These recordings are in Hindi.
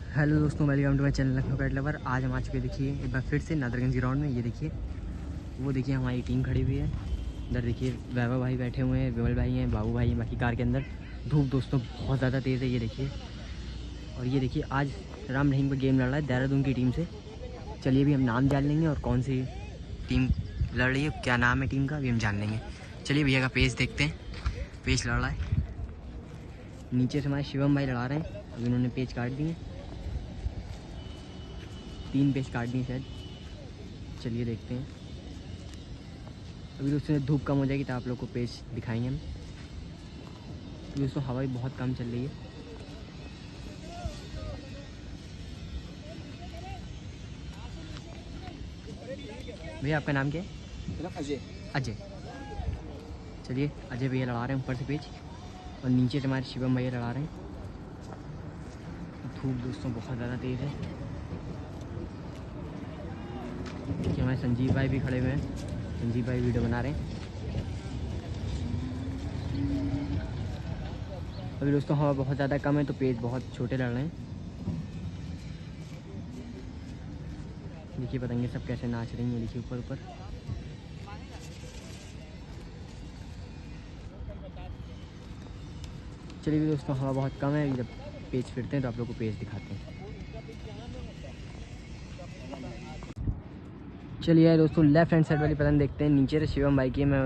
हेलो दोस्तों, welcome to my channel Lucknow cat lover. आज हम आ चुके देखिए एक बार फिर से नादरगंज ग्राउंड में। ये देखिए, वो देखिए हमारी टीम खड़ी हुई है। इधर देखिए वैभव भाई बैठे हुए हैं, विमल भाई हैं, बाबू भाई हैं बाकी कार के अंदर। धूप दोस्तों बहुत ज़्यादा तेज़ है, ये देखिए। और ये देखिए आज राम रहीम का गेम लड़ रहा है देहरादून की टीम से। चलिए अभी हम नाम जान लेंगे और कौन सी टीम लड़ रही है, क्या नाम है टीम का, अभी हम जान लेंगे। चलिए भैया का पेज देखते हैं। पेज लड़ रहा है, नीचे से हमारे शिवम भाई लड़ा रहे हैं। अभी उन्होंने पेज काट दिए, 3 पेज काट दिए शायद। चलिए देखते हैं। अभी दोस्तों धूप कम हो जाएगी तो आप लोग को पेज दिखाएंगे हम। दोस्तों हवा भी बहुत कम चल रही है। भैया आपका नाम क्या है? अजय। अजय। चलिए अजय भैया लड़ा रहे हैं ऊपर से पेज, और नीचे से हमारे शिवम भैया लड़ा रहे हैं। धूप दोस्तों बहुत ज़्यादा तेज़ है। देखिए हमारे संजीव भाई भी खड़े हुए हैं, संजीव भाई वीडियो बना रहे हैं। अभी दोस्तों हवा बहुत ज़्यादा कम है तो पेज बहुत छोटे लड़ रहे हैं। देखिए पतंगे सब कैसे नाच रही हैं, देखिए ऊपर ऊपर। चलिए दोस्तों हवा बहुत कम है, जब पेज फिरते हैं तो आप लोग को पेज दिखाते हैं। चलिए दोस्तों लेफ्ट हैंड साइड वाली पतंग देखते हैं। नीचे से शिवम भाई की, मैं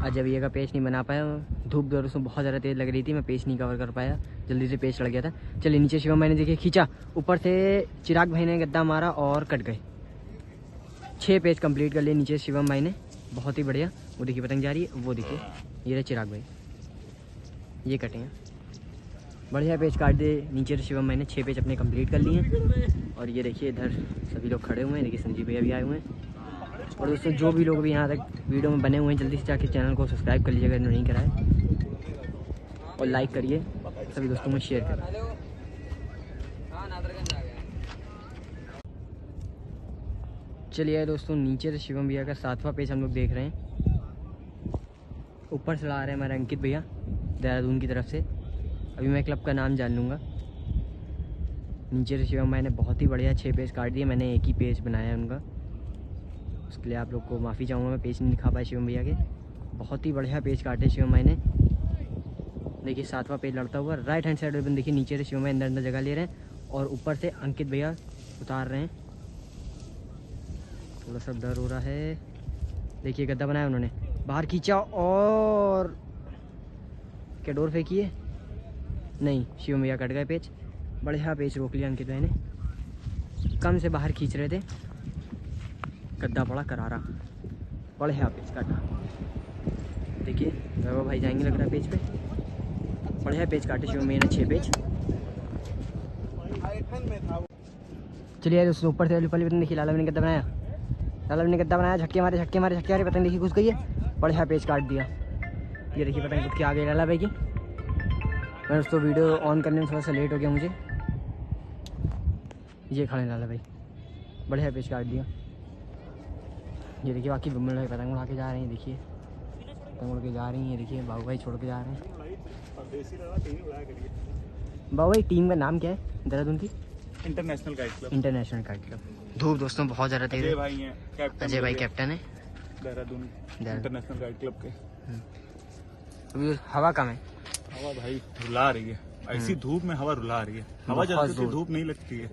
अजय भैया का पेज नहीं बना पाया। धूप दोस्तों बहुत ज़्यादा तेज़ लग रही थी, मैं पेज नहीं कवर कर पाया, जल्दी से पेज लग गया था। चलिए नीचे शिवम भाई ने देखिए खींचा, ऊपर से चिराग भाई ने गद्दा मारा और कट गए। 6 पेज कंप्लीट कर लिए नीचे शिवम भाई ने, बहुत ही बढ़िया। वो देखिए पतंग जा रही है, वो देखिए ये रहे चिराग भाई, ये कटे हैं। बढ़िया पेज काट दे नीचे से शिवम भाई ने, 6 पेज अपने कंप्लीट कर लिए हैं। और ये देखिए इधर सभी लोग खड़े हुए हैं, देखिए संजीव भैया भी आए हुए हैं। और दोस्तों जो भी लोग भी यहाँ तक वीडियो में बने हुए हैं, जल्दी से जाके चैनल को सब्सक्राइब कर लीजिएगा अगर नहीं करा है, और लाइक करिए, सभी दोस्तों में शेयर करें। चलिए दोस्तों नीचे से शिवम भैया का 7वां पेज हम लोग देख रहे हैं। ऊपर से ला रहे हैं हमारे अंकित भैया देहरादून की तरफ से। अभी मैं क्लब का नाम जान लूँगा। नीचे से शिवम भाई ने बहुत ही बढ़िया 6 पेज काट दिए, मैंने एक ही पेज बनाया है उनका, उसके लिए आप लोग को माफ़ी चाहूँगा, मैं पेज नहीं दिखा पाया शिवम भैया के। बहुत ही बढ़िया पेज काटे शिवम भाई ने। देखिए 7वां पेज लड़ता हुआ राइट हैंड साइड में, देखिए नीचे से शिवम भाई अंदर अंदर जगह ले रहे हैं और ऊपर से अंकित भैया उतार रहे हैं। थोड़ा सा डर हो रहा है। देखिए गद्दा बनाया उन्होंने, बाहर खींचा और क्या डोर फेंकी है, नहीं शिवम भैया कट गए पेज। बढ़िया पेज रोक लिया अंकित भाई ने, कम से बाहर खींच रहे थे, गद्दा पड़ा करारा, बढ़िया पेज काटा। देखिए वैभव भाई जाएंगे लग रहा है पेज पे, बढ़िया पेज काटे शिवम भैया ने 6 पेज। चलिए दोस्तों ऊपर से पहले पतंग देखिए, लाला ने गद्दा बनाया, लाला ने गद्दा बनाया, झटके मारे झटके मारे झटके मारे, पतंग देखिए घुस गई है, बढ़िया पेज काट दिया। ये देखिए पतंग कुछ के आ गई लाला भाई की। मैं दोस्तों वीडियो ऑन करने में थोड़ा सा लेट हो गया मुझे। ये खड़े लाला भाई, बढ़िया पेज काट दिया। ये देखिए बाकी विमल भाई पतंग उड़ा के जा रहे हैं, देखिए पतंग उड़ के जा रही हैं। देखिए बाबू भाई छोड़ के जा रहे हैं। बाबू भाई टीम का नाम क्या है देहरादून की? International kite club. International kite club. धूप दोस्तों बहुत ज़्यादा तेज है। अजय भाई कैप्टन है देहरादून इंटरनेशनल काइट क्लब के। अभी हवा कम है, हवा भाई रुला रही है, ऐसी धूप में हवा रुला रही है। हवा जलती है, धूप नहीं लगती है,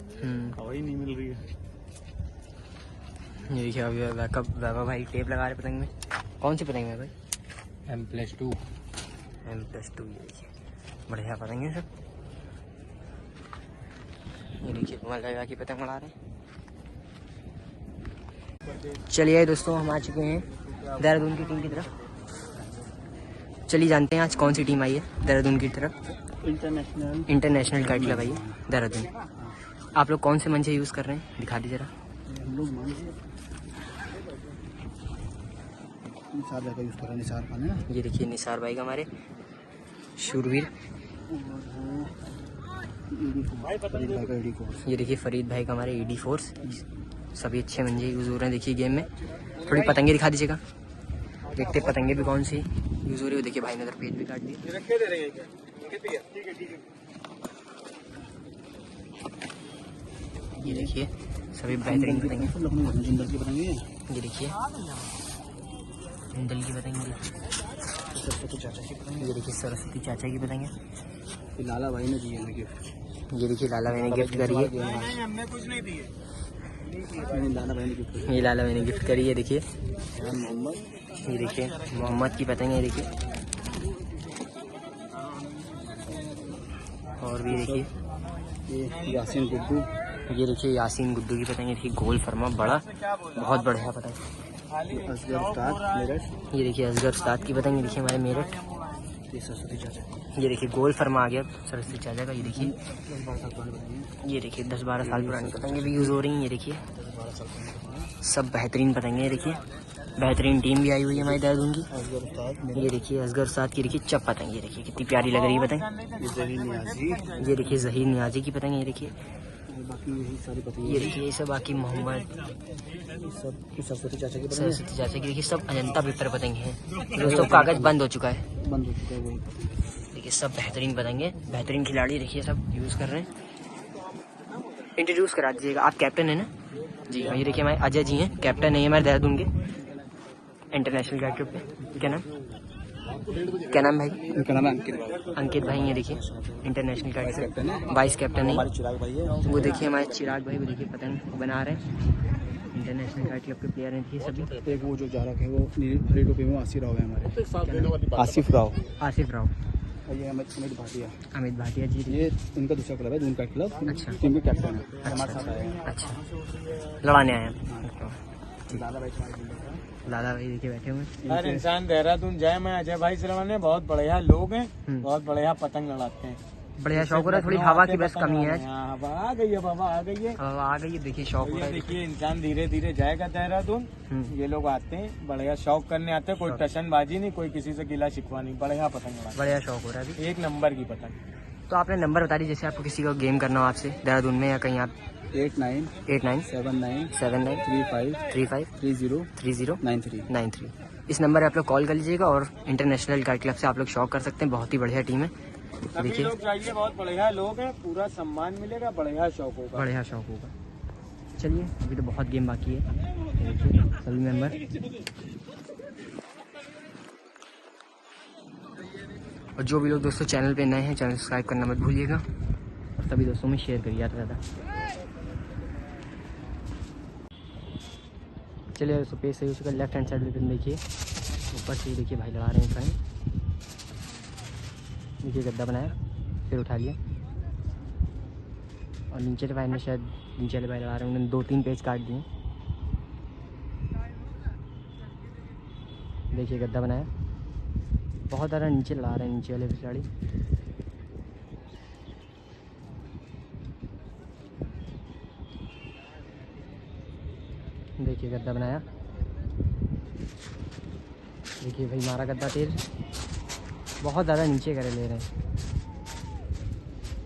हवा ही नहीं मिल रही है। ये देखिए अभी वैभव भाई टेप लगा रहे पतंग में। कौन सी पतंग है भाई? M+2। M+2। ये देखिए बढ़िया पतंग है सब। ये देखिए मलगा की पतंग उड़ा रहे हैं। चलिए दोस्तों हम आ चुके हैं देहरादून की टीम की तरफ। चलिए जानते हैं आज कौन सी टीम आई है देहरादून की तरफ। इंटरनेशनल काइट क्लब आई है देहरादून। आप लोग कौन से मंचे यूज़ कर रहे हैं, दिखा दीजिए जरा। हम लोग निसार भाई का यूज़ कर रहे हैं, निसार खान है। ये देखिए निसार भाई का हमारे शूरवीर। ये देखिए फरीद भाई का हमारे ED फोर्स। सभी अच्छे मंजे यूज़ हो रहे हैं देखिए गेम में। थोड़ी पतंगे दिखा दीजिएगा, देखते पतंगे भी कौन सी यूज़ हो रही है। देखिए भाई ने उधर पेज भी काट दिया। ये देखिए सभी बेहतरीन पतंगे। जिंदल की पतंगे ये देखिए जिंदल की पतंगे। सरस्वती चाचा की पतंगे। ये देखिए सरस्वती चाचा की पतंगे। लाला भाई ने दिए हमें गिफ्ट। ये देखिए लाला भाई ने गिफ्ट करी है। हमने कुछ नहीं दिए। लाला भाई ने गिफ्ट ये लाला भाई ने गिफ्ट करी है। देखिए मोहम्मद। ये देखिए मोहम्मद की पतंगे। ये देखिए और भी देखिए ये यासीन गुड्डू। ये देखिए यासीन गुड्डू की पतंग। ये देखिए गोल फरमा बड़ा बहुत बढ़िया पतंग। असगर उस्ताद मेरठ। ये देखिए असगर उस्ताद की पतंग। ये देखिए हमारे मेरठ। ये सरस्वती चाचा। ये देखिए गोल फरमा आ गया सरस्वती चाचा का। ये देखिए 10-12 साल पुरानी पतंगे भी यूज़ हो रही हैं। ये देखिए सब बेहतरीन पतंगे। ये देखिए बेहतरीन टीम भी आई हुई है हमारी देहरादून की। ये देखिए असगर उस्ताद की देखिए चप पतंग। ये देखिए कितनी प्यारी लग रही है पतंग। ये देखिए जहीर नियाजी की पतंग। ये देखिए बाकी यही सारी पतंगे। ये देखिए ये सब बाकी मोहम्मद सब सरस्वती चाचा की पतंगे। सरस्वती चाचा की देखिए सब अजंता पेपर पतंगे हैं दोस्तों। कागज बंद हो चुका है। बंद हो चुका है वही। देखिए सब बेहतरीन पतंगे बेहतरीन खिलाड़ी देखिए सब यूज़ कर रहे हैं। इंट्रोड्यूस करा दीजिएगा। आप कैप्टन है ना जी हाँ। ये देखिए हमारे अजय जी हैं कैप्टन है हमारे देहरादून के इंटरनेशनल गाइड ट्रिप पे। क्या नाम भाई? इनका नाम है अंकित भाई। ये देखिए इंटरनेशनल गाइड कैप्टन है। वाइस कैप्टन है। हमारे चिराग भाई है। वो देखिए हमारे चिराग भाई। वो देखिए पतंग बना रहे हैं। इंटरनेशनल गाइड क्लब के प्लेयर हैं देखिए सभी। एक वो जो जा रहा है वो हरी टोपी में आसिफ राव है हमारे। आसिफ राव। आसिफ राव। और ये अमित भाटिया। अमित भाटिया जी। ये उनका दूसरा क्लब है उनका क्लब। अच्छा टीम के कैप्टन है। हमारे साथ आए हैं। अच्छा लड़ाने आए हैं। लाला भाई लाला भाई देखिए बैठे हुए हैं। हर इंसान देहरादून जाए। मैं अजय भाई से रवाने बहुत बढ़िया लोग हैं। बहुत बढ़िया पतंग लड़ाते हैं। बढ़िया शौक हो रहा है। थोड़ी हवा की बस कमी है। हवा आ गई है बाबा आ गई है। हवा आ गई है। देखिए शौक हो रहा है। देखिए इंसान धीरे धीरे जाएगा देहरादून। ये लोग आते हैं बढ़िया शौक करने आते हैं। कोई टशनबाजी नहीं कोई किसी से गिला शिकवा नहीं। बढ़िया पतंग लड़ाते बढ़िया शौक हो रहा है अभी। एक नंबर की पतंग। तो आपने नंबर बता दीजिए जैसे आपको किसी को गेम करना हो आपसे देहरादून में या कहीं आप 8979353093 इस नंबर पे आप लोग कॉल कर लीजिएगा और इंटरनेशनल गाइड क्लब से आप लोग शौक कर सकते हैं। बहुत ही बढ़िया टीम है। देखिए लोग जाइए बहुत बढ़िया लोग हैं। पूरा सम्मान मिलेगा। बढ़िया शौक होगा। बढ़िया शौक होगा। चलिए अभी तो बहुत गेम बाकी है। देखिए सभी मेंबर और जो भी लोग दोस्तों चैनल पे नए हैं चैनल सब्सक्राइब करना मत भूलिएगा और सभी दोस्तों में शेयर करिए ज़्यादा। चलिए दोस्तों पेज सही हो चुका। लेफ्ट हैंड साइड में देखिए ऊपर से देखिए भाई लड़ा रहे हैं फ्रेंड। देखिए गद्दा बनाया फिर उठा लिया और नीचे के भाई ने शायद नीचे वाले भाई लड़ा रहे हैं। उन्होंने 2-3 पेज काट दिए। देखिए गद्दा बनाया बहुत ज़्यादा नीचे लड़ा रहे हैं नीचे वाले खिलाड़ी। देखिए गद्दा बनाया। देखिए भाई मारा गद्दा तेज बहुत ज़्यादा नीचे करे ले रहे हैं।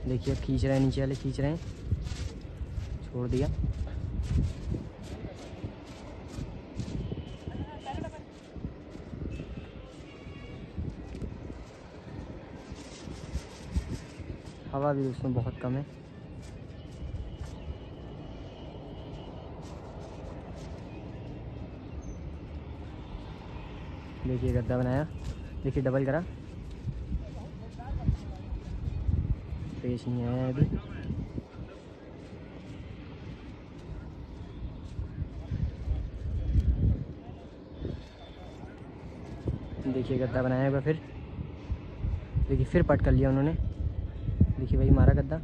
देखिए अब खींच रहे हैं नीचे वाले खींच रहे हैं। छोड़ दिया। हवा भी उसमें बहुत कम है। देखिए गद्दा बनाया। देखिए डबल करा पेश नहीं आया अभी। देखिए गद्दा बनाया होगा फिर। देखिए फिर पट कर लिया उन्होंने। देखिए भाई मारा गद्दा।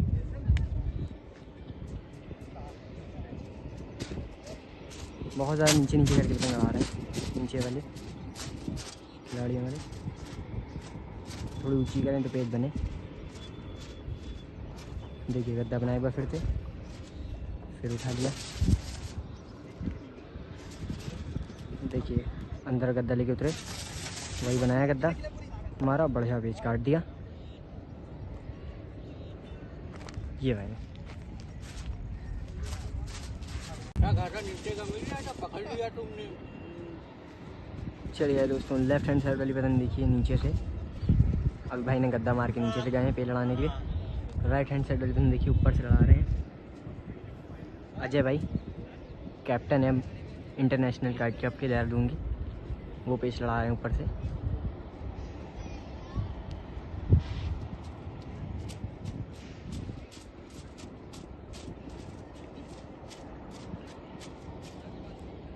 बहुत ज़्यादा नीचे नीचे करके पतंग लगा रहे हैं नीचे वाले खिलाड़ी हमारे। थोड़ी ऊंची करें तो पेज बने। देखिए गद्दा बनाया एक बार फिर उठा लिया। देखिए अंदर गद्दा लेके उतरे वही बनाया गद्दा हमारा। बढ़िया पेज काट दिया। ये भाई चलिए दोस्तों लेफ्ट हैंड साइड वाली पतंग देखिए नीचे से। अभी भाई ने गद्दा मार के नीचे से गए हैं पे लड़ाने के लिए। राइट हैंड साइड वाली पतंग देखिए ऊपर से लड़ा रहे हैं। अजय भाई कैप्टन है इंटरनेशनल काइट क्लब के देहरादून की, वो पेच लड़ा रहे हैं ऊपर से।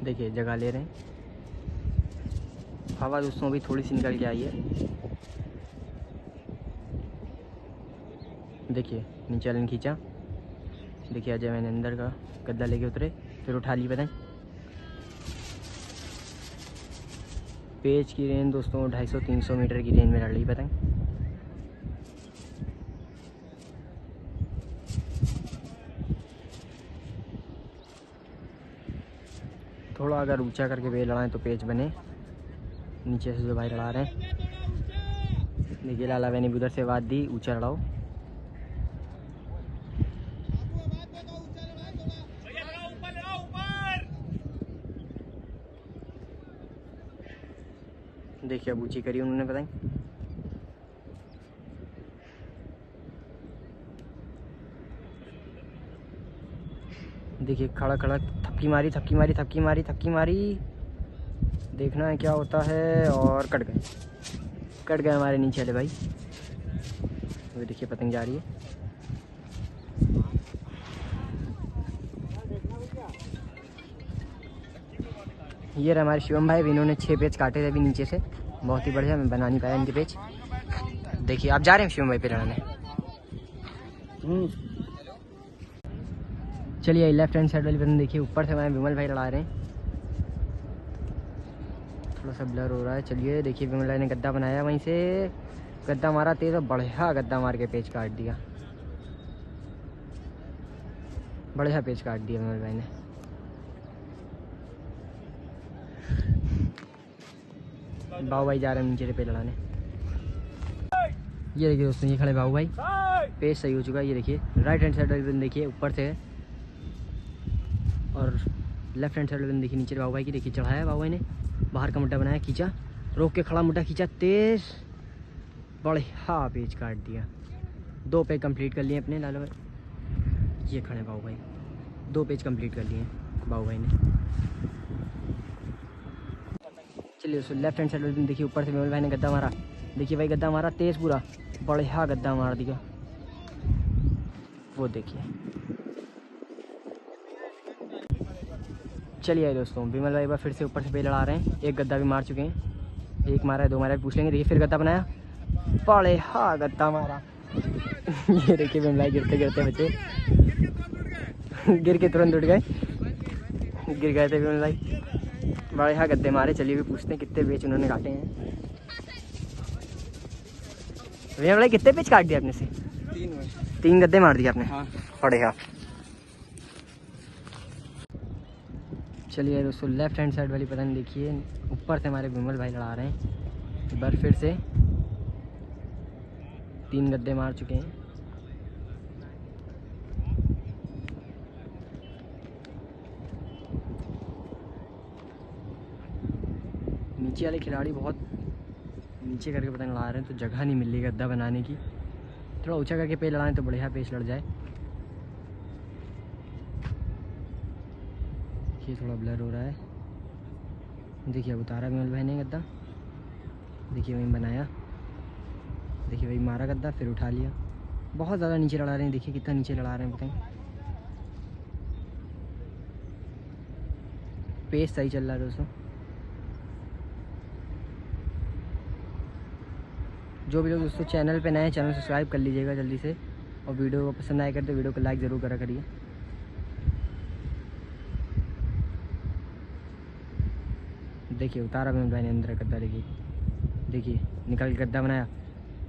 देखिए जगह ले रहे हैं। हवा दोस्तों भी थोड़ी सी निकल के आई है। देखिए नीचे वाले ने खींचा। देखिए अजय मैंने अंदर का गद्दा लेके उतरे, फिर उठा ली पतंग। पेच की रेंज दोस्तों 250-300 मीटर की रेंज में लड़ रही पतंग। थोड़ा अगर ऊंचा करके पेच लड़ाएं तो पेच बने। नीचे से जो भाई लड़ा रहे हैं, देखिए लाला भाई ने भी उधर से आवाज़ दी ऊंचा लड़ाओ। देखिए अब ऊंची करी उन्होंने पतंग। देखिए खड़ा खड़ा थपकी मारी थपकी मारी थपकी मारी थपकी मारी। देखना है क्या होता है। और कट गए हमारे नीचे वाले भाई। वो देखिए पतंग जा रही है। ये रहा हमारे शिवम भाई, इन्होंने 6 पेच काटे थे अभी नीचे से। बहुत ही बढ़िया, मैं बना नहीं पाया इनके पेच। देखिए आप जा रहे हैं शिवम भाई पे लड़ाने। चलिए लेफ्ट हैंड साइड वाली पतंग देखिए, ऊपर से हमारे विमल भाई लड़ा रहे हैं। थोड़ा सा ब्लर हो रहा है। चलिए देखिए विमल भाई ने गद्दा बनाया, वहीं से गद्दा मारा तेज और बढ़िया गद्दा मार के पेच काट दिया। बढ़िया पेच काट दिया विमल भाई ने। बाबू भाई जा रहे हैं नीचे से पेच लड़ाने। ये देखिए दोस्तों ये खड़े बाबू भाई, पेच सही हो चुका है। ये देखिए राइट हैंड साइड वाली देखिए ऊपर से है, और लेफ्ट हैंड साइड वाली देखिए नीचे बाबू भाई की। देखिए चढ़ाया बाबू भाई ने, बाहर का मुड्ढा बनाया, खींचा, रोक के खड़ा मुड्ढा खींचा तेज, बढ़िया पेच काट दिया। 2 पेच कंप्लीट कर लिए अपने लाला भाई। ये खड़े बाबू भाई, 2 पेच कंप्लीट कर लिए बाबू भाई ने। चलिए दोस्तों लेफ्ट हैंड साइड वाले देखिए ऊपर से विमल भाई ने गद्दा मारा। देखिए भाई गद्दा मारा तेज, पूरा बढ़िया गद्दा मार दिया। वो देखिए। चलिए दोस्तों विमल भाई बार फिर से ऊपर से पेच लड़ा रहे हैं। एक गद्दा भी मार चुके हैं, एक मारा है 2 मारा है, पूछ लेंगे। देखिए फिर गद्दा बनाया, बढ़िया गद्दा मारा। ये देखिए विमल भाई गिरते गिरते बचे, गिर के तुरंत उठ गए, गिर गए थे विमल भाई। बढ़िया गद्दे मारे। चलिए भी पूछते हैं कितने पेच उन्होंने काटे हैं। विमल भाई कितने पेच काट दिए अपने से? 3 गद्दे मार दिए आपने। हाँ। बढ़िया। चलिए दोस्तों लेफ्ट हैंड साइड वाली पतंग देखिए, ऊपर से हमारे विमल भाई लड़ा रहे हैं। एक बार फिर से 3 गद्दे मार चुके हैं। नीचे वाले खिलाड़ी बहुत नीचे करके पतंग लड़ा रहे हैं, तो जगह नहीं मिल रही गद्दा बनाने की। थोड़ा ऊंचा करके पेच लड़ाएं तो बढ़िया पेच लड़ जाए। देखिए थोड़ा ब्लर हो रहा है। देखिए अब उतारा विमल भाई ने गद्दा। देखिए वहीं बनाया, देखिए वही मारा गद्दा, फिर उठा लिया। बहुत ज़्यादा नीचे लड़ा रहे हैं। देखिए कितना नीचे लड़ा रहे हैं पतंग। पेच सही चल रहा है दोस्तों। जो भी लोग दोस्तों चैनल पे नए हैं, चैनल सब्सक्राइब कर लीजिएगा जल्दी से, और वीडियो को पसंद आए कर तो वीडियो को लाइक ज़रूर करा करिए। देखिए उतारा विमल भाई ने अंदर गद्दा। देखिए निकल के गद्दा बनाया,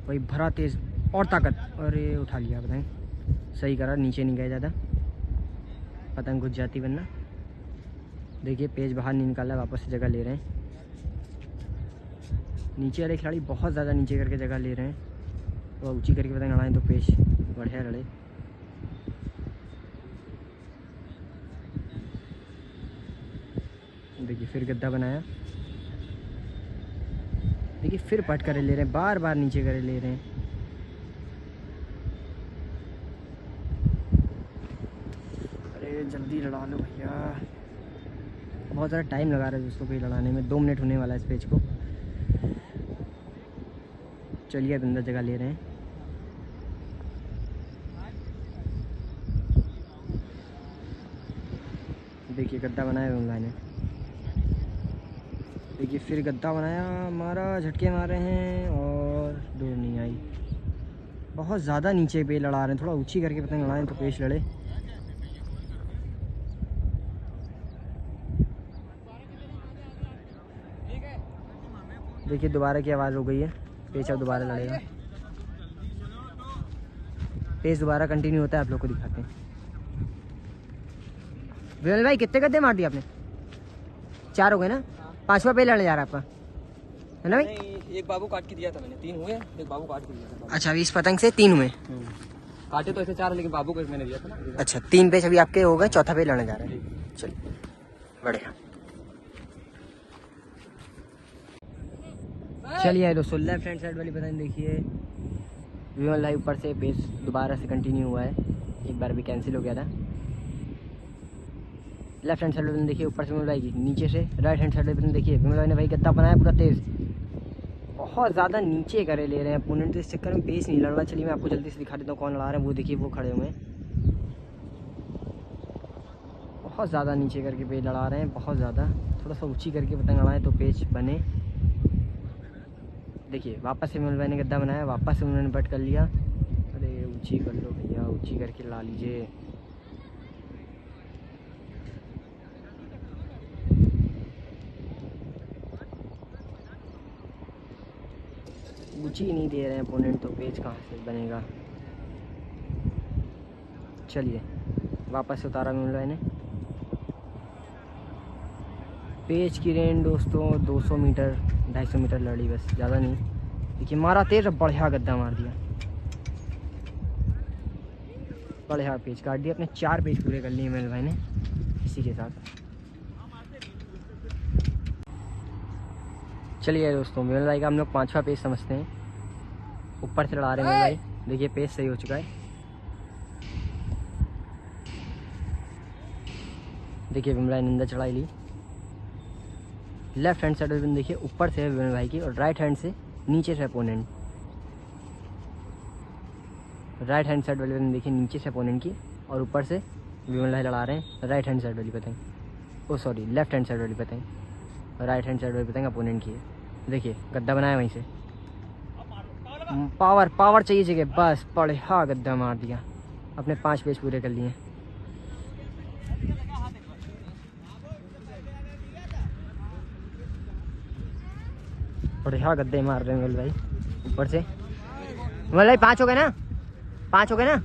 वही भरा तेज और ताकत, अरे उठा लिया पतंग। सही करा, नीचे नहीं गया ज़्यादा, पतंग घुस जाती वरना। देखिए पेच बाहर नहीं निकाला, वापस से जगह ले रहे हैं। नीचे वाले खिलाड़ी बहुत ज़्यादा नीचे करके जगह ले रहे हैं, तो ऊंची करके पतंग लड़ाएं तो पेच बढ़िया लड़े। देखिए फिर गद्दा बनाया। देखिए फिर पट करे ले रहे हैं, बार बार नीचे करे ले रहे हैं। अरे जल्दी लड़ा लो भैया। बहुत ज़्यादा टाइम लगा रहा है दोस्तों पेज लड़ाने में, 2 मिनट होने वाला है इस पेज को। चलिए अब अंदर जगह ले रहे हैं। देखिए गद्दा बनाया है मैंने, देखिए फिर गद्दा बनाया, मारा, झटके मारे हैं और दूर नहीं आई। बहुत ज़्यादा नीचे पेज लड़ा रहे हैं, थोड़ा ऊंची करके पतंग लड़ाएं तो पेज लड़े। देखिए दोबारा की आवाज़ हो गई है, पेज अब दोबारा लड़ेगा। पेज दोबारा कंटिन्यू होता है, आप लोग को दिखाते हैं। विमल भाई कितने गद्दे मार दिए आपने? 4 हो गए ना? 5वां पेज लड़ने जा रहा है आपका, है ना भाई? एक बाबू काट के दिया था मैंने, 3 हुए, एक बाबू काट के दिया था। अच्छा अभी इस पतंग से 3 हुए। काटे तो ऐसे 4 लेकिन बाबू को मैंने दिया था ना। अच्छा 3 पेज अभी आपके हो गए, 4था पेज लड़ने जा रहे हैं। चलिए बढ़िया। चलिए दोस्तों लेफ्ट हैंड साइड वाली पतंग देखिए, विमल भाई ऊपर से पेज दोबारा से कंटिन्यू हुआ है, एक बार भी कैंसिल हो गया था। लेफ्ट हैंड साइड वाली देखिए ऊपर से विमल भाई की, नीचे से राइट हैंड साइड वाली देखिए विमल भाई ने भाई गद्दा बनाया पूरा तेज, बहुत ज़्यादा नीचे करे ले रहे हैं अपोनेंट, तो इस चक्कर में पेज नहीं लड़ रहा। चलिए मैं आपको जल्दी से दिखा देता हूँ कौन लड़ा रहे हैं। वो देखिए वो खड़े हुए हैं, बहुत ज़्यादा नीचे करके पेज लड़ा रहे हैं, बहुत ज़्यादा। थोड़ा सा ऊंची करके पतंग लड़ाएं तो पेज बने। देखिए वापस से विमल भाई ने गद्दा बनाया, वापस से उन्होंने बट कर लिया। अरे ऊंची कर लो भैया, ऊंची करके ला लीजिए। ऊंची नहीं दे रहे हैं अपोनेंट, तो पेज कहाँ से बनेगा। चलिए वापस से उतारा विमल भाई ने। पेज की रेंज दोस्तों 200 मीटर 250 मीटर लड़ी, बस ज़्यादा नहीं। देखिए मारा तेज, बढ़िया गद्दा मार दिया, बढ़िया पेज काट दिया। अपने 4 पेज पूरे कर लिए विमल भाई ने इसी के साथ। चलिए दोस्तों विमल भाई का हम लोग 5वां पेज समझते हैं। ऊपर से लड़ा रहे हैं विमल भाई, देखिए पेज सही हो चुका है। देखिए विमल भाई ने अंदर चढ़ाई ली। लेफ्ट हैंड साइड में देखिए ऊपर से है विमल भाई की, और राइट हैंड से नीचे से अपोनेंट। राइट हैंड साइड वाले देखिए नीचे से अपोनेंट की, और ऊपर से विमल भाई लड़ा रहे हैं राइट हैंड साइड वाली पतंग। ओ सॉरी लेफ्ट हैंड साइड वाली पतंग, राइट हैंड साइड वाली पतंग अपोनेंट की है। देखिए गद्दा बनाया वहीं से, पावर पावर चाहिए जगह, बस बढ़िया गद्दा मार दिया। अपने 5 पेज पूरे कर लिए। बढ़िया गद्दे मार रहे हैं विमल भाई ऊपर से। विमल भाई 5 हो गए ना? 5 हो गए ना?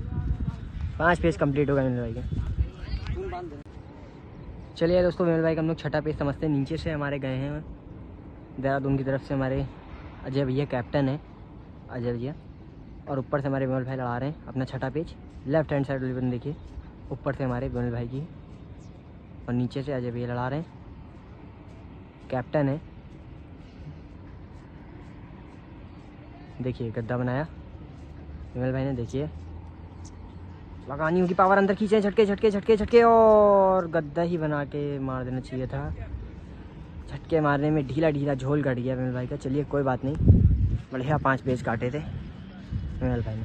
5 पेज कंप्लीट हो गए विमल भाई के। चलिए दोस्तों विमल भाई का हम लोग 6ठा पेज समझते हैं। नीचे से हमारे गए हैं देहरादून की तरफ से हमारे अजय भैया, कैप्टन है अजय भैया, और ऊपर से हमारे विमल भाई लड़ा रहे हैं अपना 6ठा पेज। लेफ्ट हैंड साइड वाली देखिए ऊपर से हमारे विमल भाई की, और नीचे से अजय भैया लड़ा रहे हैं, कैप्टन है। देखिए गद्दा बनाया विमल भाई ने, देखिए लगानी होगी पावर, अंदर खींचे, झटके झटके झटके झटके, और गद्दा ही बना के मार देना चाहिए था। झटके मारने में ढीला ढीला झोल कट गया विमल भाई का। चलिए कोई बात नहीं, बढ़िया 5 पेज काटे थे विमल भाई ने।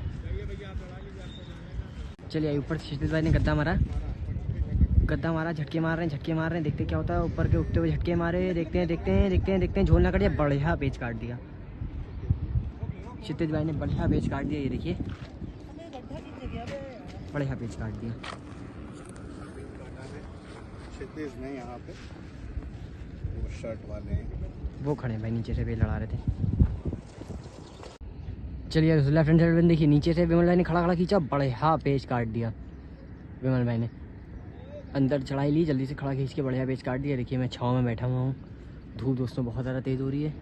चलिए ऊपर से क्षितिज भाई ने गद्दा मारा, झटके मार रहे हैं, झटके मार रहे हैं, देखते क्या होता है। ऊपर के उठते हुए झटके मारे, देखते हैं देखते हैं देखते हैं देखते हैं, झोल ना कट जाए, बढ़िया पेज काट दिया क्षितिज भाई ने, बढ़िया पेज काट दिया। ये देखिए बढ़िया पेज काट दिया। क्षितिज नहीं, यहाँ पे वो शर्ट वाले हैं, वो खड़े भाई नीचे से पेज लड़ा रहे थे। चलिए लेफ्ट हैंड साइड देखिए नीचे से विमल भाई ने खड़ा खड़ा खींचा, बढ़िया पेज काट दिया विमल भाई ने। अंदर चढ़ाई ली, जल्दी से खड़ा खींच के बढ़िया पेज काट दिया। देखिए मैं छाँव में बैठा हुआ हूँ, धूप दोस्तों बहुत ज़्यादा तेज़ हो रही है।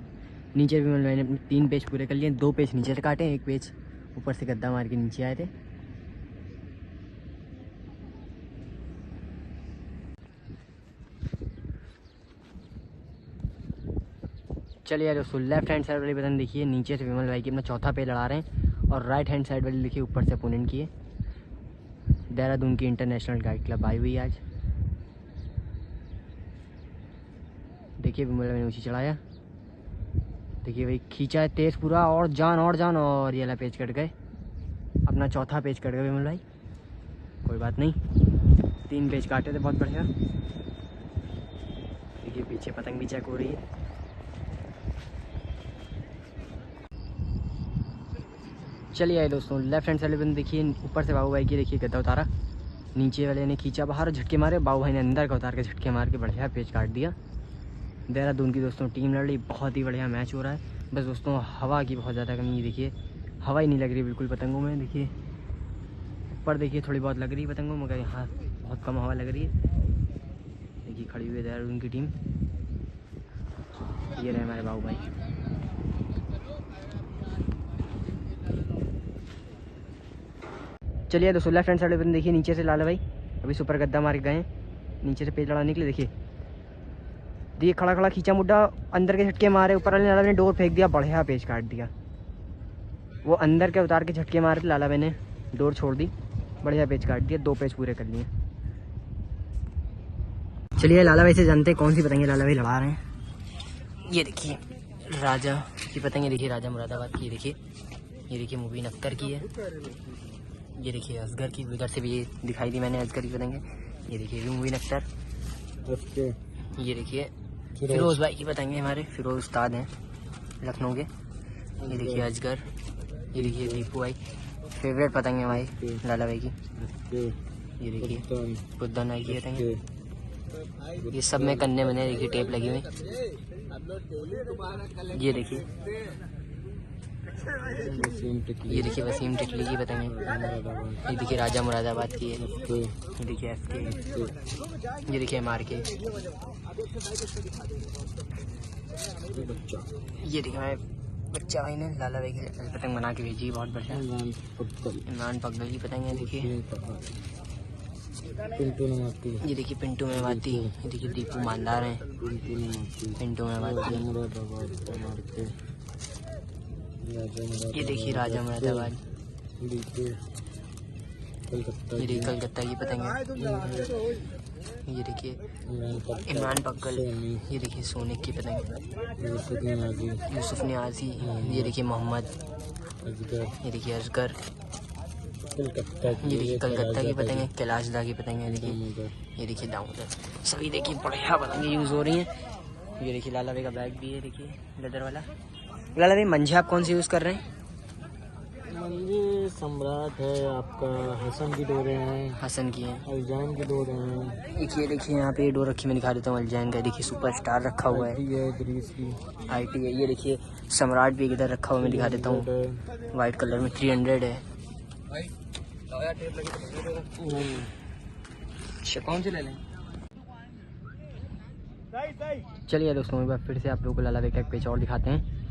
नीचे विमल भाई ने अपने 3 पेज पूरे कर लिए, 2 पेज नीचे से काटे, 1 पेज ऊपर से गद्दा मार के नीचे आए थे। चलिए दोस्तों लेफ्ट हैंड साइड वाली पतंग देखिए नीचे से विमल भाई की अपना 4था पेज लड़ा रहे हैं, और राइट हैंड साइड वाली देखिए ऊपर से अपोनेंट की है। देहरादून की इंटरनेशनल गाइड क्लब आई हुई आज। देखिए विमल मैंने ऊँची चढ़ाया, देखिए भाई खींचा है तेज पूरा, और जान और ये ला पेच कट गए। अपना चौथा पेच कट गए विमल भाई, कोई बात नहीं, 3 पेच काटे थे, बहुत बढ़िया। देखिए पीछे पतंग भी चेक हो रही है। चलिए आए दोस्तों, लेफ्ट हैंड साइड में देखिए ऊपर से बाबू भाई की देखिए गद्दा उतारा, नीचे वाले ने खींचा बाहर, झटके मारे, बाबू भाई ने अंदर का उतार के झटके मार के बढ़िया पेच काट दिया। देहरादून की दोस्तों टीम लड़ रही, बहुत ही बढ़िया मैच हो रहा है। बस दोस्तों हवा की बहुत ज़्यादा कमी है, देखिए हवा ही नहीं लग रही बिल्कुल पतंगों में। देखिए ऊपर देखिए थोड़ी बहुत लग रही है पतंगों, मगर यहाँ बहुत कम हवा लग रही है। देखिए खड़ी हुई है देहरादून की टीम, ये रहे हमारे बाबू भाई। चलिए दोस्तों लेफ्ट हैंड साइड पर देखिए नीचे से लाला भाई अभी सुपर गद्दा मार के गए, नीचे से पेच लड़ाने के लिए। देखिए खड़ा खींचा मुड्डा, अंदर के झटके मारे, ऊपर वाले लाला भाई ने डोर फेंक दिया, बढ़िया पेच काट दिया। वो अंदर के उतार के झटके मारे थे, लाला भाई ने डोर छोड़ दी, बढ़िया पेच काट दिया, 2 पेच पूरे कर लिए। चलिए लाला भाई से जानते हैं कौन सी पतंगे लाला भाई लड़ा रहे हैं। ये देखिए राजा की पतंगे, देखिए राजा मुरादाबाद की, देखिए ये देखिए मुबीन अख्तर की है, ये देखिए असगर की, इधर से भी ये दिखाई दी मैंने असगर की पतंगे। ये देखिए भी मुबीन अख्तर, ये देखिए फिरोज भाई की पतंगे, हमारे फिरोज उस्ताद हैं लखनऊ के। ये देखिए अजगर, ये देखिए दीपू भाई, फेवरेट पतंगे हमारी लाला भाई की। ये देखिए बुद्धन भाई की पतंगे, ये सब में कन्ने बने, देखिए टेप लगी हुई। ये देखिए वसीम टिकली की पतंगे, ये देखिए राजा मुरादाबाद की है, ये देखिए FK, ये देखिए MR के, ये देखिए हमारे बच्चा भाई ने लाला भाई की पतंग बना के भेजी, बहुत बढ़िया। इमरान पगल की पतंग है, देखिए ये देखिए पिंटू में माती, ये देखिए दीपू मानदार हैं, पिंटू में माती, ये देखिए राजा मुरादाबाद, ये देखिए कलकत्ता की पतंग है, ये देखिए इमरान पक्कल, ये देखिए सोने की पतंग, यूसुफ नियाजी, ये देखिए मोहम्मद, ये देखिए असगर, ये देखिए कलकत्ता की पतंग है, कैलाश दा की पतंग है, ये देखिए दामोदर, सभी देखिए बढ़िया पतंगे यूज़ हो रही हैं। ये देखिए लाला भाई का बैग भी है, देखिए लेदर वाला। लाला भाई मंझे आप कौन सी यूज़ कर रहे हैं? मंझे सम्राट है आपका, हसन की डोरे हैं, हसन की हैं, अलजान की डोरे हैं। देखिए यहाँ पे डोर रखी, मैं दिखा देता हूँ अलजान का, देखिए सुपरस्टार रखा हुआ है, IT है, ये देखिए सम्राट भी इधर रखा हुआ, मैं दिखा देता हूँ, वाइट कलर में 300 है। कौन से ले लें? चलिए दोस्तों एक बार फिर से आप लोगों को लाला भाई का एक पेच और दिखाते हैं।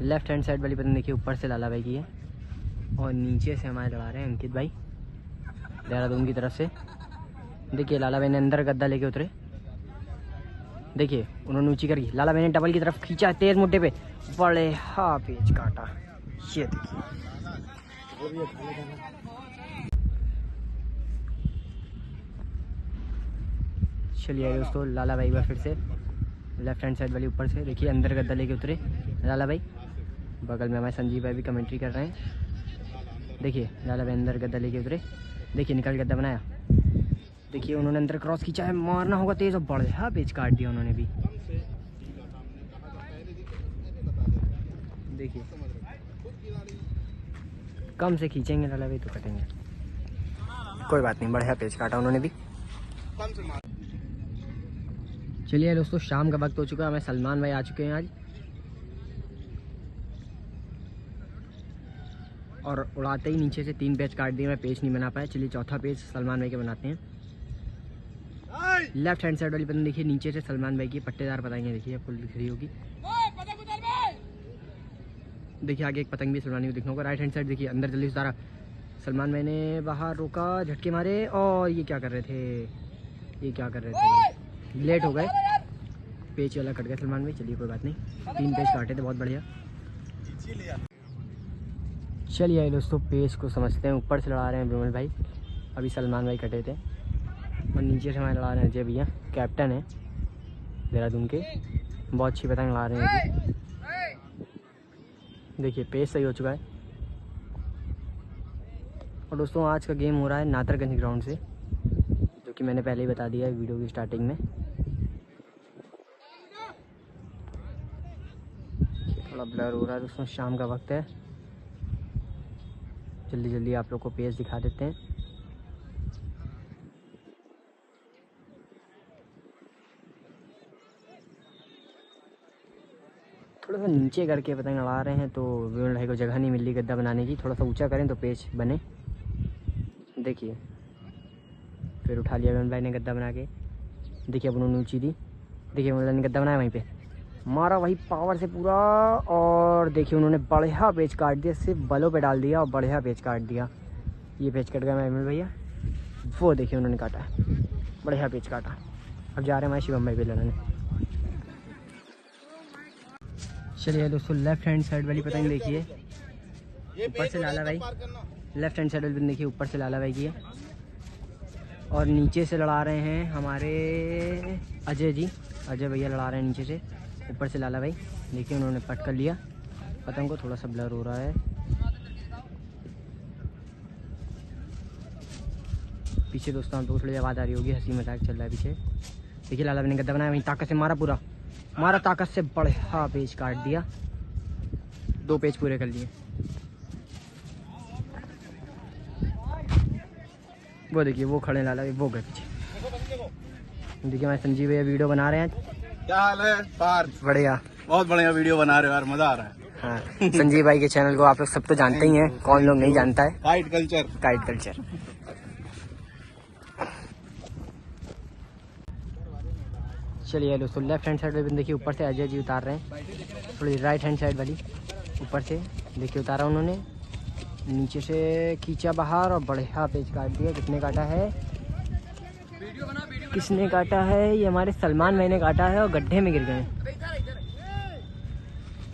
लेफ्ट हैंड साइड वाली पतंग देखिए ऊपर से लाला भाई की है, और नीचे से हमारे लड़ा रहे हैं अंकित भाई देहरादून की तरफ से। देखिए लाला भाई ने अंदर गद्दा लेके उतरे, देखिए उन्होंने ऊंची करी, लाला भाई ने डबल की तरफ खींचा तेज मुड्डे पे, बड़े हाँ पेच काटा, ये देखिए। चलिए दोस्तों लाला भाई बार फिर से लेफ्ट हैंड साइड वाली ऊपर से देखिए अंदर गद्दा लेके उतरे लाला भाई, बगल में हमारे संजीव भाई भी कमेंट्री कर रहे हैं। देखिए लाला भाई अंदर गद्दा लेके उतरे, देखिए निकल गद्दा बनाया, देखिए उन्होंने अंदर क्रॉस खींचा है, मारना होगा तेज, और बढ़िया पेच काट दिया उन्होंने भी। देखिए कम से खींचेंगे लाला भाई तो कटेंगे, कोई बात नहीं, बढ़िया पेच काटा उन्होंने भी। चलिए दोस्तों शाम का वक्त हो चुका है, हमें सलमान भाई आ चुके हैं आज, और उड़ाते ही नीचे से 3 पेच काट दिए, मैं पेच नहीं बना पाया। चलिए चौथा पेच सलमान भाई के बनाते हैं। लेफ्ट हैंड साइड वाली पतंग देखिए नीचे से सलमान भाई की पट्टेदार पतंग देखिए आपको दिख रही होगी। देखिए आगे एक पतंग भी सलमान को दिखना होगा। राइट हैंड साइड देखिए अंदर जल्दी उतारा, सलमान भाई ने बाहर रोका, झटके मारे, और ये क्या कर रहे थे, लेट हो गए, पेच वाला कट गया सलमान भाई। चलिए कोई बात नहीं, 3 पेच काटे थे, बहुत बढ़िया। चलिए दोस्तों पेच को समझते हैं, ऊपर से लड़ा रहे हैं विमल भाई, अभी सलमान भाई कटे थे। और नीचे से हमारे लड़ा रहे हैं अजय भैया, कैप्टन है देहरादून के, बहुत अच्छी पतंग लड़ा रहे हैं अभी। देखिए पेज सही हो चुका है। और दोस्तों आज का गेम हो रहा है नातरगंज ग्राउंड से, जो कि मैंने पहले ही बता दिया है वीडियो की स्टार्टिंग में। थोड़ा ब्लर हो रहा है दोस्तों, शाम का वक्त है। जल्दी जल्दी आप लोग को पेज दिखा देते हैं। थोड़ा सा नीचे करके पतंग लड़ा रहे हैं, तो विमल भाई को जगह नहीं मिल रही गद्दा बनाने की। थोड़ा सा ऊंचा करें तो पेज बने। देखिए फिर उठा लिया विमल भाई ने गद्दा बना के। देखिए अब उन्होंने ऊँची दी। देखिए विमल भाई ने गद्दा बनाया, वहीं पे मारा वही पावर से पूरा। और देखिए उन्होंने बढ़िया पेज काट दिया, सिर्फ बलों पे डाल दिया और बढ़िया पेज काट दिया। ये पेज कट गया मैं विमल भैया, वो देखिए उन्होंने काटा, बढ़िया पेज काटा। अब जा रहे हैं हमारे शिवम भाई पे लड़ाने। चलिए दोस्तों लेफ्ट हैंड साइड वाली पतंग देखिए, ऊपर से लाला भाई, लेफ्ट हैंड साइड वाली पतंग देखिए ऊपर से लाला भाई की है। और नीचे से लड़ा रहे हैं हमारे अजय जी, अजय भैया लड़ा रहे हैं नीचे से। ऊपर से लाला भाई देखिए उन्होंने पट कर लिया पतंग को। थोड़ा सा ब्लर हो रहा है। पीछे दोस्तों आप लोगों को थोड़ी आवाज़ आ रही होगी, हंसी मजाक चल रहा है पीछे। देखिए लाला भाई ने गद्दा बनाया, वहीं ताकत से मारा, पूरा मारा ताकत से, बढ़िया पेज काट दिया। 2 पेज पूरे कर लिए। वो देखिए वो खड़े लाला भाई, वो गए पीछे। देखिए हमारे संजीव भैया वीडियो बना रहे हैं। क्या हाल है पार्थ? बढ़िया, बहुत बढ़िया वीडियो बना रहे हो यार, मजा आ रहा है। हाँ संजीव भाई के चैनल को आप लोग सब तो जानते ही हैं, कौन लोग नहीं जानता है। Kite culture. Kite culture. चलिए दोस्तों लेफ्ट हैंड साइड वाली देखिए ऊपर से अजय जी उतार रहे हैं। थोड़ी राइट हैंड साइड वाली ऊपर से देखिए उतारा उन्होंने, नीचे से खींचा बाहर और बढ़िया पेज काट दिया। किसने काटा है, किसने काटा है? ये हमारे सलमान भाई ने काटा है और गड्ढे में गिर गए।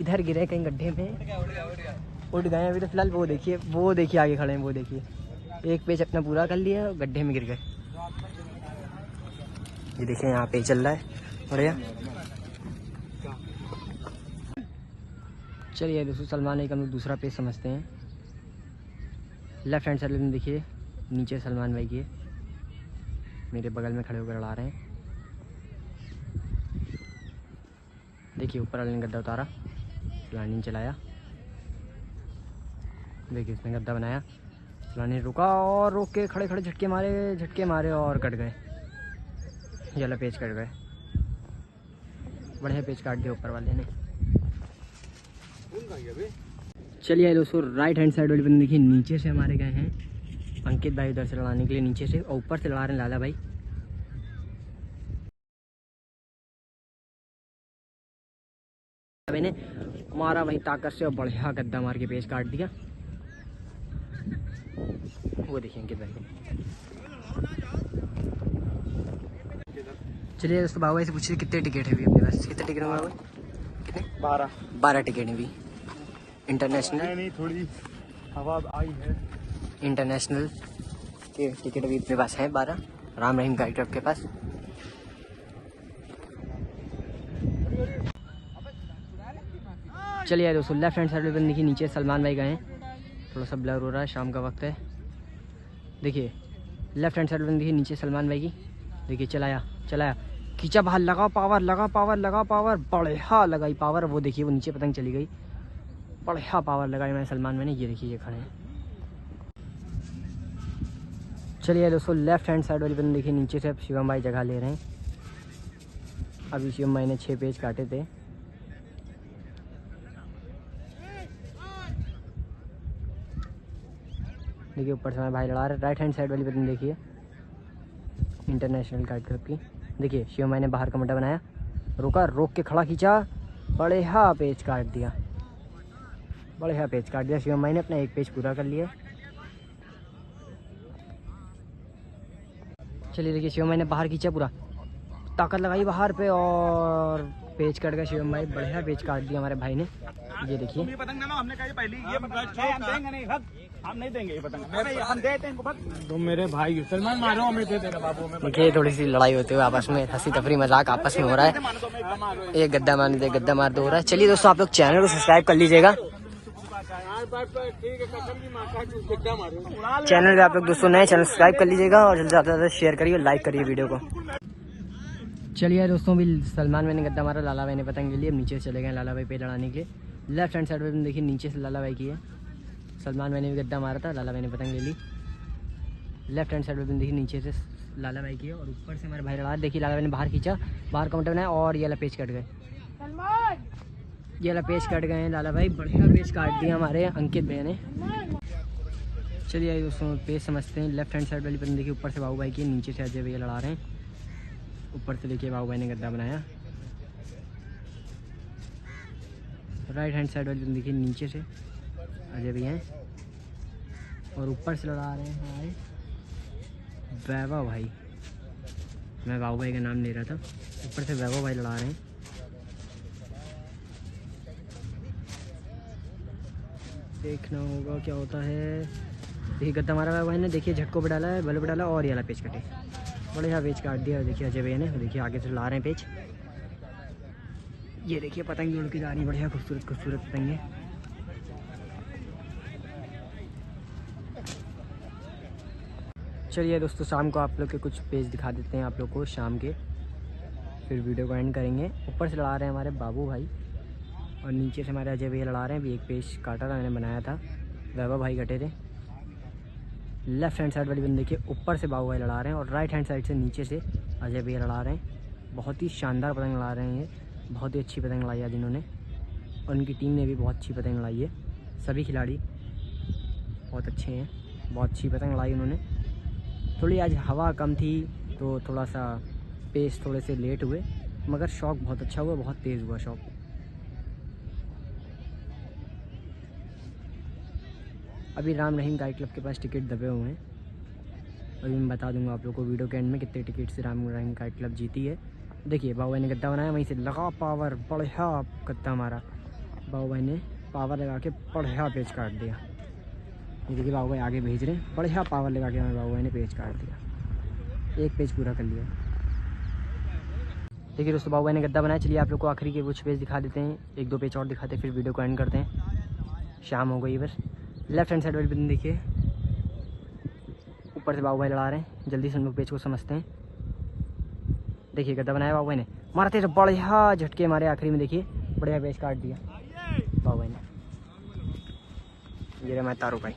इधर गिरे कहीं गड्ढे में, उठ गए अभी तो फिलहाल। वो देखिए आगे खड़े हैं, वो देखिए एक पेज अपना पूरा कर लिया और गड्ढे में गिर गए। ये देखिए यहाँ पे चल रहा है बढ़िया। चलिए दोस्तों सलमान भाई का हम लोग दूसरा पेज समझते हैं। लेफ्ट हैंड साइड में देखिए नीचे सलमान भाई की है, मेरे बगल में खड़े होकर लड़ा रहे हैं। देखिए ऊपर वाले ने गद्दा उतारा, लानी चलाया। देखिए इसने गद्दा बनाया, लानी रुका और रोक के खड़े खड़े झटके मारे और कट गए। ये पेज कट गए, बढ़िया पेज काट दिया ऊपर वाले ने। चलिए दोस्तों राइट हैंड साइड वाले बंदे देखिए नीचे से हमारे गए हैं अंकित भाई, उधर से लड़ाने के लिए नीचे से, और ऊपर से लड़ा रहे हैं लाला भाई। मैंने मारा वहीं ताकत से और बढ़िया गद्दा मार के पेज काट दिया। वो देखिए अंकित भाई को। चलिए दोस्तों बाबू से पूछिए कितने टिकट है अभी अपने पास? कितने टिकट है बाबू? कितने? 12 टिकट है अभी। इंटरनेशनल नहीं थोड़ी हवा आई है। इंटरनेशनल के टिकट अभी अपने पास है 12। राम रहीम गाइड आपके पास। चलिए दोस्तों लेफ्ट हैंड साइड में देखिए नीचे सलमान भाई गए हैं। थोड़ा सा ब्लर हो रहा है, शाम का वक्त है। देखिए लेफ्ट हैंड साइड में देखिए नीचे सलमान भाई की। देखिए चलाया खींचा बाहर, लगा पावर, बढ़िया लगाई पावर। वो देखिए वो नीचे पतंग चली गई, बढ़िया पावर लगाई मैंने सलमान भाई ने। ये देखिए ये खड़े हैं। चलिए दोस्तों लेफ्ट हैंड साइड वाली बंद देखिए नीचे से अब शिवम भाई जगह ले रहे हैं। अभी शिवम भाई ने 6 पेज काटे थे। देखिए ऊपर से हमारे भाई लड़ा रहे। राइट हैंड साइड वाली बंद देखिए इंटरनेशनल गाइड क्लब की। देखिए शिवम भाई ने बाहर का मुड्डा बनाया, रुका, रोक के खड़ा खींचा, बढ़िया पेज काट दिया, शिवम भाई ने अपना 1 पेज पूरा कर लिया। चलिए देखिए शिवम भाई ने बाहर खींचा, पूरा ताकत लगाई बाहर पे और पेज कट गया। शिवम भाई बढ़िया पेज काट दिया हमारे भाई ने। ये देखिए हम नहीं देंगे ये पतंग, हम देते हैं बस। तुम मेरे भाई हो, सलमान मारो हमें दे तेरा बाबू हमें। देखिए थोड़ी सी लड़ाई होते हुए आपस में, हंसी तफरी मजाक आपस में हो रहा है। एक गद्दा मार दे, गद्दा मार दो हो रहा है। चलिए दोस्तों, आप लोग चैनल को सब्सक्राइब कर लीजिएगा। चैनल पे आप लोग दोस्तों नए, चैनल सब्सक्राइब कर लीजिएगा और ज़्यादा से ज़्यादा शेयर करिए, लाइक करिए वीडियो को। चलिए दोस्तों, भी सलमान भाई ने गद्दा मारा, लाला भाई ने पतंग ले ली। अब नीचे चले गए लाला भाई पे लड़ाने के लिए। लेफ्ट हैंड साइड में देखिए नीचे से लाला भाई की है। सलमान भाई ने भी गद्दा मारा था, लाला भाई ने पतंग ले ली। लेफ्ट हैंड साइड में देखिए नीचे से लाला भाई की है और ऊपर से हमारे भाई लड़ा। देखिए लाला भाई ने बाहर खींचा, बाहर काउंटर बनाया और ये वाला पेच कट गए। ये वाला पेच कट गए हैं लाला भाई, बढ़िया पेच काट दिया हमारे अंकित भैया ने। चलिए दोस्तों, पेच समझते हैं। लेफ्ट हैंड साइड वाली पतंग देखिए ऊपर से बाबू भाई की, नीचे से अजय भैया लड़ा रहे हैं। ऊपर से देखिए बाबू भाई ने गद्दा बनाया। राइट हैंड साइड वाली देखिए नीचे से अजय भैया हैं और ऊपर से लड़ा रहे हैं हमारे वैभव भाई। मैं बाबू भाई का नाम ले रहा था, ऊपर से वैभव भाई लड़ा रहे हैं। देखना होगा क्या होता है। देखिए गद्दा मारा वैभव भाई ने, देखिए झटकों पे डाला है, बल्ब पे डाला और ये वाला पेच कटे, बढ़िया पेच काट दिया। देखिए अजय भैया ने, देखिए आगे से ला रहे हैं पेच। ये देखिए पतंग उड़ के जा रही है, बढ़िया खूबसूरत खूबसूरत पतंगे। चलिए दोस्तों, शाम को आप लोग के कुछ पेज दिखा देते हैं आप लोग को शाम के, फिर वीडियो को एंड करेंगे। ऊपर से लड़ा रहे हैं हमारे बाबू भाई और नीचे से हमारे अजय भैया लड़ा रहे हैं। भी एक पेज काटा था, मैंने बनाया था, वैभव भाई कटे थे। लेफ्ट हैंड साइड वाली बंदे के ऊपर से बाबू भाई लड़ा रहे हैं और राइट हैंड साइड से नीचे से अजय भैया लड़ा रहे हैं। बहुत ही शानदार पतंग लड़ा रहे हैं, ये बहुत ही अच्छी पतंग लड़ाई आज इन्होंने और उनकी टीम ने भी बहुत अच्छी पतंग लड़ाई है। सभी खिलाड़ी बहुत अच्छे हैं, बहुत अच्छी पतंग लड़ाई उन्होंने। थोड़ी आज हवा कम थी तो थोड़ा सा पेस थोड़े से लेट हुए, मगर शौक बहुत अच्छा हुआ, बहुत तेज़ हुआ शौक। अभी राम रहीम गाइड क्लब के पास टिकट दबे हुए हैं, अभी मैं बता दूंगा आप लोग को वीडियो के एंड में कितने टिकट से राम रहीम गाइड क्लब जीती है। देखिए बाबू भाई ने गद्दा बनाया, वहीं से लगा पावर, बढ़िया गद्दा मारा। बाबू भाई ने पावर लगा के बढ़िया पेच काट दिया। ये देखिए बाबू भाई आगे भेज रहे हैं, बढ़िया पावर लगा के हमारे बाबू भाई ने पेच काट दिया, एक पेज पूरा कर लिया। देखिए दोस्तों, बाबू भाई ने गद्दा बनाया। चलिए आप लोग को आखिरी के कुछ पेज दिखा देते हैं, एक दो पेज और दिखाते हैं, फिर वीडियो को एंड करते हैं। शाम हो गई बस। लेफ्ट हैंड साइड वाली बंद देखिए, ऊपर से बाबू भाई लड़ा रहे हैं। जल्दी से हम लोग पेज को समझते हैं। देखिए गद्दा बनाया बाबू भाई ने, मारते तो बढ़िया झटके मारे आखिरी में, देखिए बढ़िया पेज काट दिया बाबू भाई ने। ये रहा मैं तारू भाई।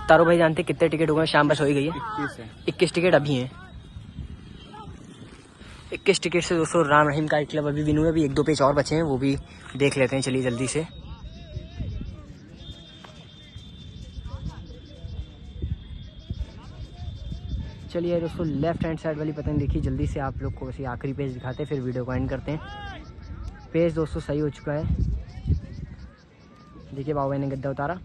तारू भाई जानते कितने टिकट हो गए? शाम बस हो ही गई है, 21 टिकट अभी हैं। 21 टिकट से दोस्तों राम रहीम गाइड क्लब अभी विन हुए। अभी एक दो पेज और बचे हैं, वो भी देख लेते हैं। चलिए जल्दी से। चलिए दोस्तों, लेफ्ट हैंड साइड वाली पतंग देखिए जल्दी से आप लोग को, वैसे आखिरी पेज दिखाते हैं, फिर वीडियो को एंड करते हैं। पेज दोस्तों सही हो चुका है। देखिए बाबू भाई ने गद्दा उतारा,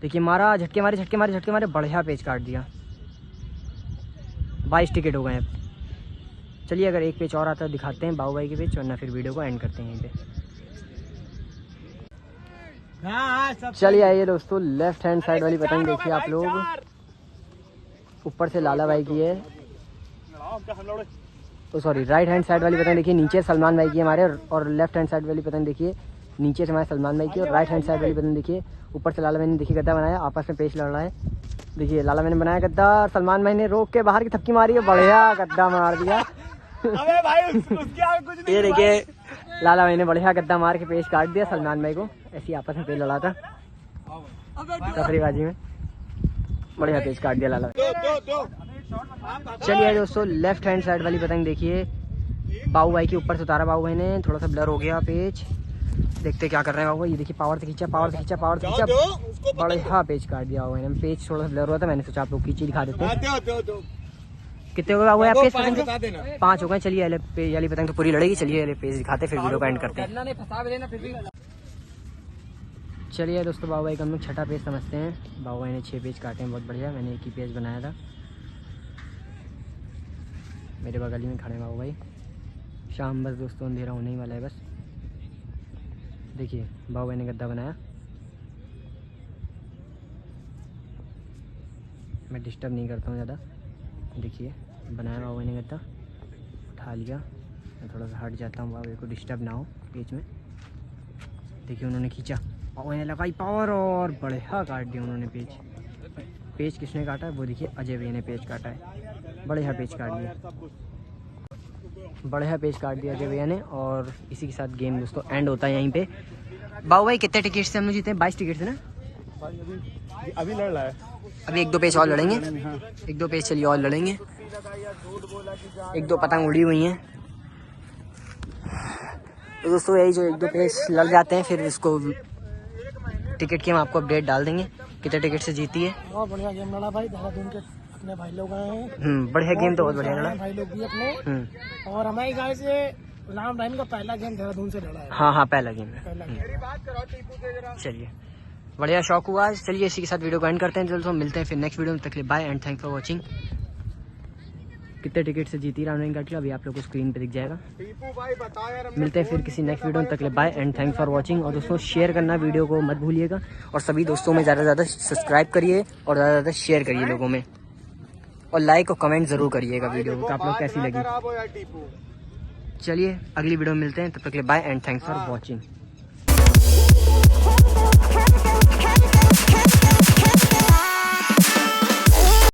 देखिए मारा, झटके मारे झटके मारे झटके मारे, बढ़िया पेज काट दिया। 22 टिकट हो गए अब। चलिए अगर एक पेज और आता है दिखाते हैं बाबू भाई के पेज, वरना फिर वीडियो को एंड करते हैं यहीं पे। चलिए आइए दोस्तों, लेफ्ट हैंड साइड वाली पतंग देखिए आप लोग, ऊपर से लाला भाई की है, तो सॉरी राइट हैंड साइड वाली पतंग देखिए नीचे सलमान भाई की हमारे, और लेफ्ट हैंड साइड वाली पतंग देखिए नीचे से हमारे सलमान भाई की, और राइट हैंड साइड वाली पतंग देखिए ऊपर से लाला भाई ने देखिए गद्दा बनाया, आपस में पेच लड़ रहा है। देखिए लाला भाई ने बनाया गद्दा, सलमान भाई ने रोक के बाहर की थपकी मारी है, बढ़िया गद्दा मार दिया। अबे भाई उसके आगे कुछ नहीं। ये देखिए लाला भाई ने बढ़िया गद्दा मार के पेच काट दिया सलमान भाई को, ऐसी आपस में पेच लड़ा था तफरीबाजी में, बढ़िया पेच काट दिया लाला। चलिए दोस्तों, लेफ्ट हैंड साइड वाली पतंग देखिए बाबू भाई के ऊपर से उतारा बाबू भाई ने, थोड़ा सा ब्लर हो गया पेज, देखते क्या कर रहे हैं बाबू भाई। ये देखिए पावर से खींचा, पावर से खींचा, पावर से खींचा, बढ़िया पेज काट दिया बाबू भाई ने। पेज थोड़ा सा ब्लर हुआ था, मैंने सोचा आप लोग खींची दिखा देते हैं। कितने हो गए बाबू आपके पतंग के? 5 हो गए। चलिए वाली पतंग तो पूरी लड़ेगी। चलिए पेज दिखाते फिर वीडियो को एंड करते हैं। चलिए दोस्तों, बाबू भाई का हम लोग छठा पेज समझते हैं। बाबू भाई ने 6 पेज काटे हैं, बहुत बढ़िया। मैंने एक ही पेज बनाया था, मेरे बगल ही में खड़े हैं बाबू भाई। शाम बस दोस्तों, अंधेरा होने ही वाला है बस। देखिए बाबू भाई ने गद्दा बनाया। मैं डिस्टर्ब नहीं करता हूँ ज़्यादा। देखिए बनाया बाबू भाई ने गद्दा, उठा लिया। मैं थोड़ा सा हट जाता हूँ बाबू भाई को डिस्टर्ब ना हो बीच में। देखिए उन्होंने खींचा, बाबू भाई ने लगाई पावर और बढ़िया काट दिया उन्होंने पेज। पेज किसने काटा है वो देखिए, अजय भैया ने पेज काटा है। बढ़िया पेज काट दिया, बढ़िया पेज काट दिया अजय भैया ने। और इसी के साथ गेम दोस्तों एंड होता है यहीं पे। बाबू भाई कितने टिकट से हम लोग जीते हैं? 22 टिकट से ना? अभी लड़ रहा है। अभी 1-2 पेज और लड़ेंगे, 1-2 पेज चलिए और लड़ेंगे। 1-2 पतंग उड़ी हुई हैं तो दोस्तों यही जो 1-2 पेज लड़ जाते हैं फिर इसको टिकट की हम आपको अपडेट डाल देंगे कितने टिकट से जीती है। बहुत बढ़िया गेम लड़ा भाई, देहरादून के अपने भाई लोग आए हैं। बढ़िया गेम तो बहुत बढ़िया लड़ा भाई लोग भी अपने, और हमारी गाय से राम रहीम का पहला गेम देहरादून से लड़ा है। हाँ पहला गेम है। पहला गेम। चलिए बढ़िया शौक हुआ। चलिए इसी के साथ वीडियो को एंड करते हैं। जल्द मिलते हैं फिर नेक्स्ट वीडियो में। तक के लिए bye and thank for watching. कितने टिकट से जीती राउंड का अभी आप लोग को स्क्रीन पे दिख जाएगा। मिलते हैं फिर किसी नेक्स्ट वीडियो में। तक के लिए bye and thank for watching. और दोस्तों शेयर करना वीडियो को मत भूलिएगा, और सभी दोस्तों में ज़्यादा से ज़्यादा सब्सक्राइब करिए और ज़्यादा से ज़्यादा शेयर करिए लोगों में, और लाइक और कमेंट ज़रूर करिएगा वीडियो को आप लोग कैसी लगी। चलिए अगली वीडियो में मिलते हैं, तब तक के लिए bye and thanks for watching.